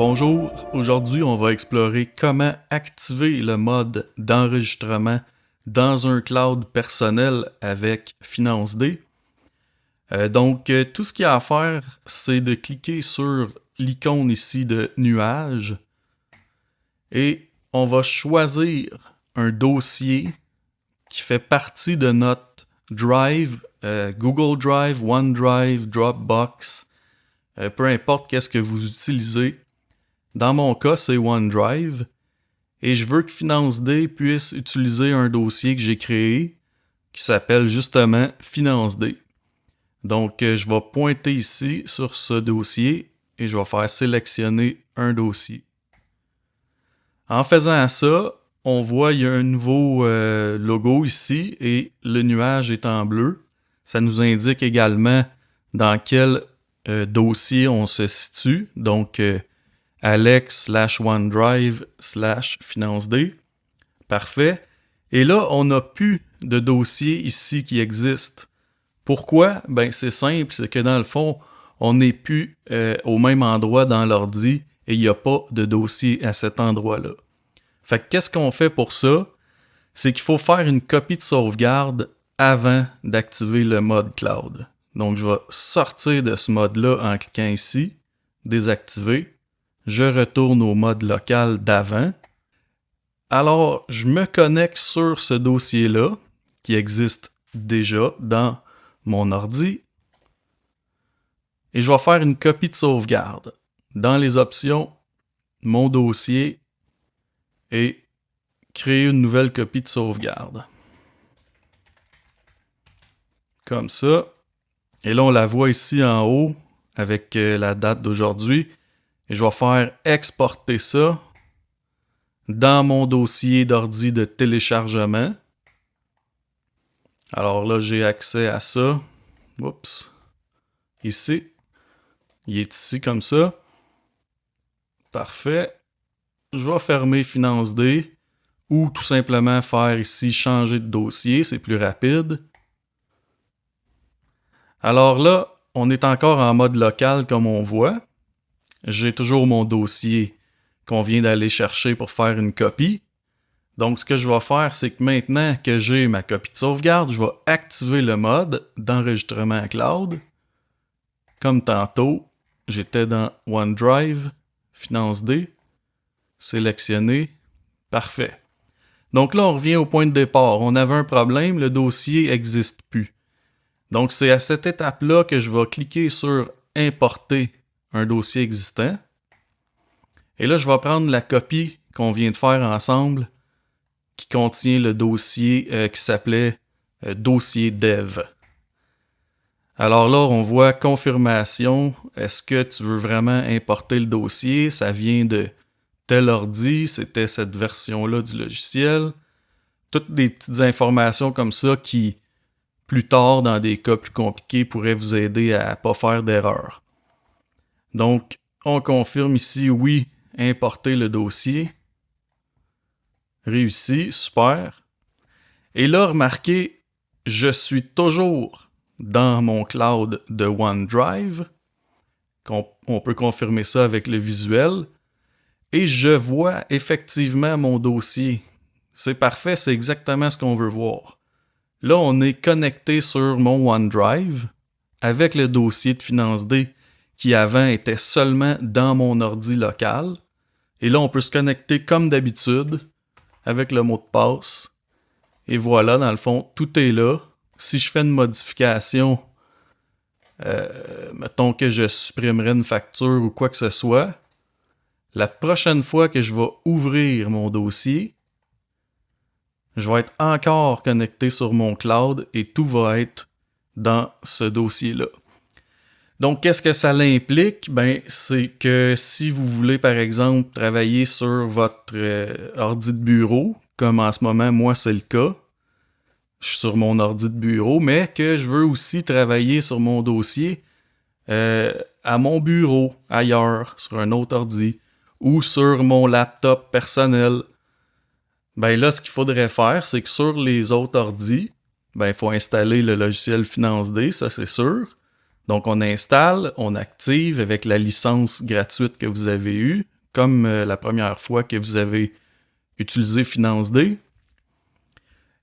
Bonjour, aujourd'hui on va explorer comment activer le mode d'enregistrement dans un cloud personnel avec FinanceD. Tout ce qu'il y a à faire, c'est de cliquer sur l'icône ici de nuage et on va choisir un dossier qui fait partie de notre Drive, Google Drive, OneDrive, Dropbox, peu importe qu'est-ce que vous utilisez. Dans mon cas, c'est OneDrive et je veux que FinanceD puisse utiliser un dossier que j'ai créé qui s'appelle justement FinanceD. Donc, je vais pointer ici sur ce dossier et je vais faire sélectionner un dossier. En faisant ça, on voit il y a un nouveau logo ici et le nuage est en bleu. Ça nous indique également dans quel dossier on se situe. Donc, Alex/OneDrive/FinanceD. Parfait. Et là, on n'a plus de dossier ici qui existe. Pourquoi? Ben, c'est simple, c'est que dans le fond, on n'est plus au même endroit dans l'ordi et il n'y a pas de dossier à cet endroit-là. Fait que qu'est-ce qu'on fait pour ça? C'est qu'il faut faire une copie de sauvegarde avant d'activer le mode cloud. Donc, je vais sortir de ce mode-là en cliquant ici, désactiver. Je retourne au mode local d'avant. Alors, je me connecte sur ce dossier-là, qui existe déjà dans mon ordi, et je vais faire une copie de sauvegarde. Dans les options, mon dossier, et créer une nouvelle copie de sauvegarde. Comme ça. Et là, on la voit ici en haut, avec la date d'aujourd'hui. Et je vais faire exporter ça dans mon dossier d'ordi de téléchargement. Alors là, j'ai accès à ça. Oups. Ici. Il est ici comme ça. Parfait. Je vais fermer FinanceD ou tout simplement faire ici changer de dossier. C'est plus rapide. Alors là, on est encore en mode local comme on voit. J'ai toujours mon dossier qu'on vient d'aller chercher pour faire une copie. Donc, ce que je vais faire, c'est que maintenant que j'ai ma copie de sauvegarde, je vais activer le mode d'enregistrement cloud. Comme tantôt, j'étais dans OneDrive, FinanceD, sélectionner, parfait. Donc là, on revient au point de départ. On avait un problème, le dossier n'existe plus. Donc, c'est à cette étape-là que je vais cliquer sur « Importer un dossier existant ». Et là, je vais prendre la copie qu'on vient de faire ensemble qui contient le dossier qui s'appelait dossier dev. Alors là, on voit confirmation. Est-ce que tu veux vraiment importer le dossier? Ça vient de tel ordi, c'était cette version-là du logiciel. Toutes des petites informations comme ça qui, plus tard, dans des cas plus compliqués, pourraient vous aider à ne pas faire d'erreur. Donc, on confirme ici, oui, importer le dossier. Réussi, super. Et là, remarquez, je suis toujours dans mon cloud de OneDrive. On peut confirmer ça avec le visuel. Et je vois effectivement mon dossier. C'est parfait, c'est exactement ce qu'on veut voir. Là, on est connecté sur mon OneDrive avec le dossier de FinanceD qui avant était seulement dans mon ordi local. Et là, on peut se connecter comme d'habitude avec le mot de passe. Et voilà, dans le fond, tout est là. Si je fais une modification, mettons que je supprimerais une facture ou quoi que ce soit, la prochaine fois que je vais ouvrir mon dossier, je vais être encore connecté sur mon cloud et tout va être dans ce dossier-là. Donc, qu'est-ce que ça implique? Ben, c'est que si vous voulez, par exemple, travailler sur votre ordi de bureau, comme en ce moment, moi, c'est le cas, je suis sur mon ordi de bureau, mais que je veux aussi travailler sur mon dossier à mon bureau, ailleurs, sur un autre ordi, ou sur mon laptop personnel. Ben là, ce qu'il faudrait faire, c'est que sur les autres ordis, ben, il faut installer le logiciel FinanceD, ça c'est sûr. Donc, on installe, on active avec la licence gratuite que vous avez eue, comme la première fois que vous avez utilisé FinanceD.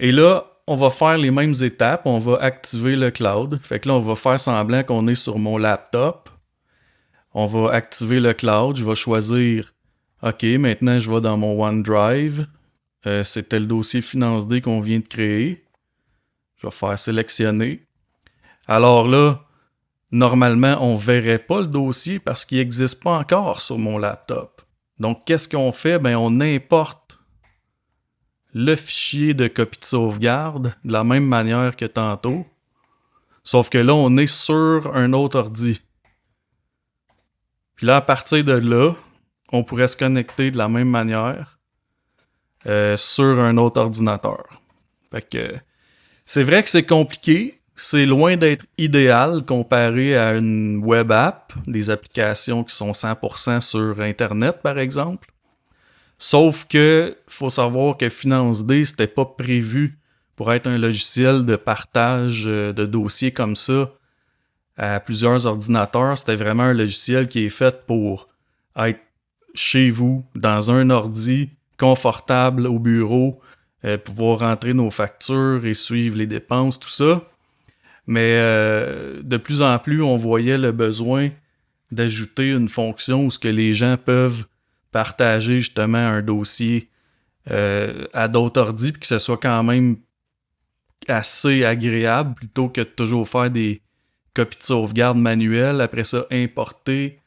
Et là, on va faire les mêmes étapes. On va activer le cloud. Fait que là, on va faire semblant qu'on est sur mon laptop. On va activer le cloud. Je vais choisir, OK, maintenant, je vais dans mon OneDrive. C'était le dossier FinanceD qu'on vient de créer. Je vais faire sélectionner. Alors là, normalement, on ne verrait pas le dossier parce qu'il n'existe pas encore sur mon laptop. Donc, qu'est-ce qu'on fait? Ben, on importe le fichier de copie de sauvegarde de la même manière que tantôt. Sauf que là, on est sur un autre ordi. Puis là, à partir de là, on pourrait se connecter de la même manière sur un autre ordinateur. Fait que c'est vrai que c'est compliqué. C'est loin d'être idéal comparé à une web app, des applications qui sont 100% sur Internet, par exemple. Sauf que faut savoir que FinanceD, c'était pas prévu pour être un logiciel de partage de dossiers comme ça à plusieurs ordinateurs. C'était vraiment un logiciel qui est fait pour être chez vous, dans un ordi, confortable au bureau, pouvoir rentrer nos factures et suivre les dépenses, tout ça. Mais de plus en plus, on voyait le besoin d'ajouter une fonction où ce que les gens peuvent partager justement un dossier à d'autres ordis, puis que ce soit quand même assez agréable, plutôt que de toujours faire des copies de sauvegarde manuelles, après ça importer.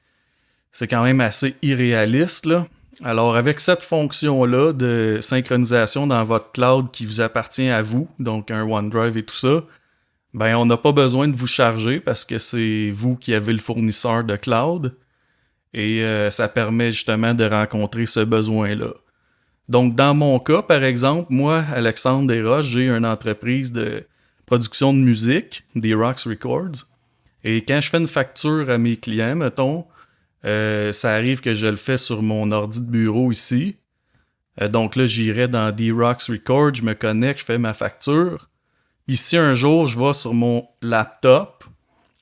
C'est quand même assez irréaliste, là. Alors, avec cette fonction-là de synchronisation dans votre cloud qui vous appartient à vous, donc un OneDrive et tout ça, ben on n'a pas besoin de vous charger parce que c'est vous qui avez le fournisseur de cloud et ça permet justement de rencontrer ce besoin-là. Donc, dans mon cas, par exemple, moi, Alexandre Desroches, j'ai une entreprise de production de musique, des Rocks Records, et quand je fais une facture à mes clients, mettons, ça arrive que je le fais sur mon ordi de bureau ici. Donc là, j'irai dans D-Rocks Records, je me connecte, je fais ma facture. Puis si un jour, je vais sur mon laptop,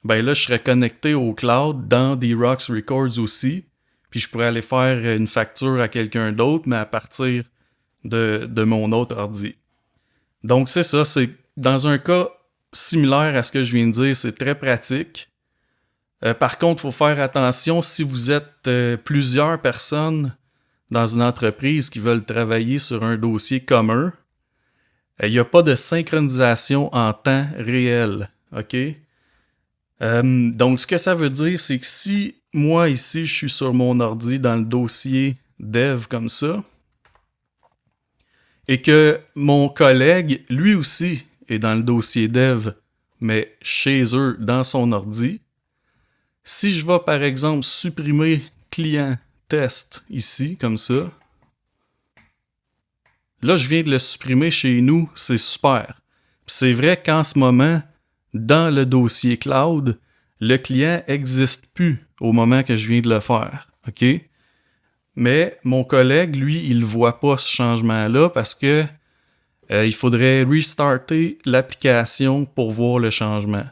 ben là, je serais connecté au cloud dans D-Rocks Records aussi. Puis je pourrais aller faire une facture à quelqu'un d'autre, mais à partir de mon autre ordi. Donc c'est ça, c'est dans un cas similaire à ce que je viens de dire, c'est très pratique. Par contre, il faut faire attention si vous êtes plusieurs personnes dans une entreprise qui veulent travailler sur un dossier commun. Il n'y a pas de synchronisation en temps réel, OK? Donc, ce que ça veut dire, c'est que si moi, ici, je suis sur mon ordi dans le dossier dev comme ça, et que mon collègue, lui aussi, est dans le dossier dev, mais chez eux, dans son ordi, si je vais, par exemple, supprimer client test ici, comme ça, là, je viens de le supprimer chez nous, c'est super. Puis c'est vrai qu'en ce moment, dans le dossier cloud, le client n'existe plus au moment que je viens de le faire, OK? Mais mon collègue, lui, il ne voit pas ce changement-là parce que il faudrait restarter l'application pour voir le changement.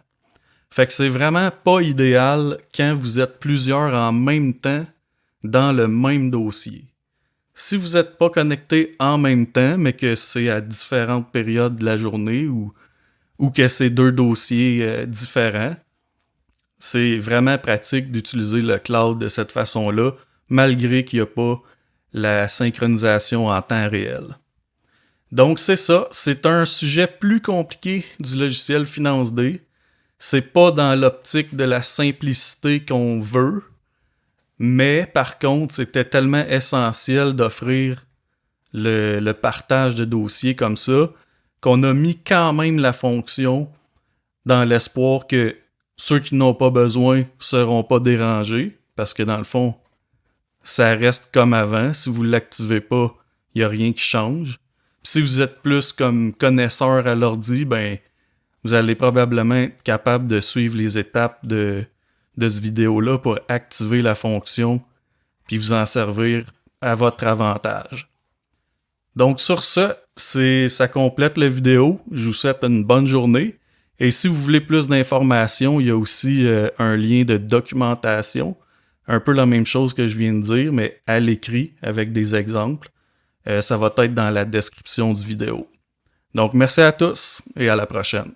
Fait que c'est vraiment pas idéal quand vous êtes plusieurs en même temps dans le même dossier. Si vous n'êtes pas connectés en même temps, mais que c'est à différentes périodes de la journée ou que c'est deux dossiers différents, c'est vraiment pratique d'utiliser le cloud de cette façon-là, malgré qu'il n'y a pas la synchronisation en temps réel. Donc c'est ça, c'est un sujet plus compliqué du logiciel FinanceD. C'est pas dans l'optique de la simplicité qu'on veut, mais par contre, c'était tellement essentiel d'offrir le partage de dossiers comme ça qu'on a mis quand même la fonction dans l'espoir que ceux qui n'ont pas besoin ne seront pas dérangés, parce que dans le fond, ça reste comme avant. Si vous ne l'activez pas, il n'y a rien qui change. Puis si vous êtes plus comme connaisseur à l'ordi, ben vous allez probablement être capable de suivre les étapes de cette vidéo-là pour activer la fonction puis vous en servir à votre avantage. Donc sur ça, ça complète la vidéo. Je vous souhaite une bonne journée Et si vous voulez plus d'informations, il y a aussi un lien de documentation, un peu la même chose que je viens de dire, mais à l'écrit avec des exemples. Ça va être dans la description du vidéo. Donc merci à tous et à la prochaine.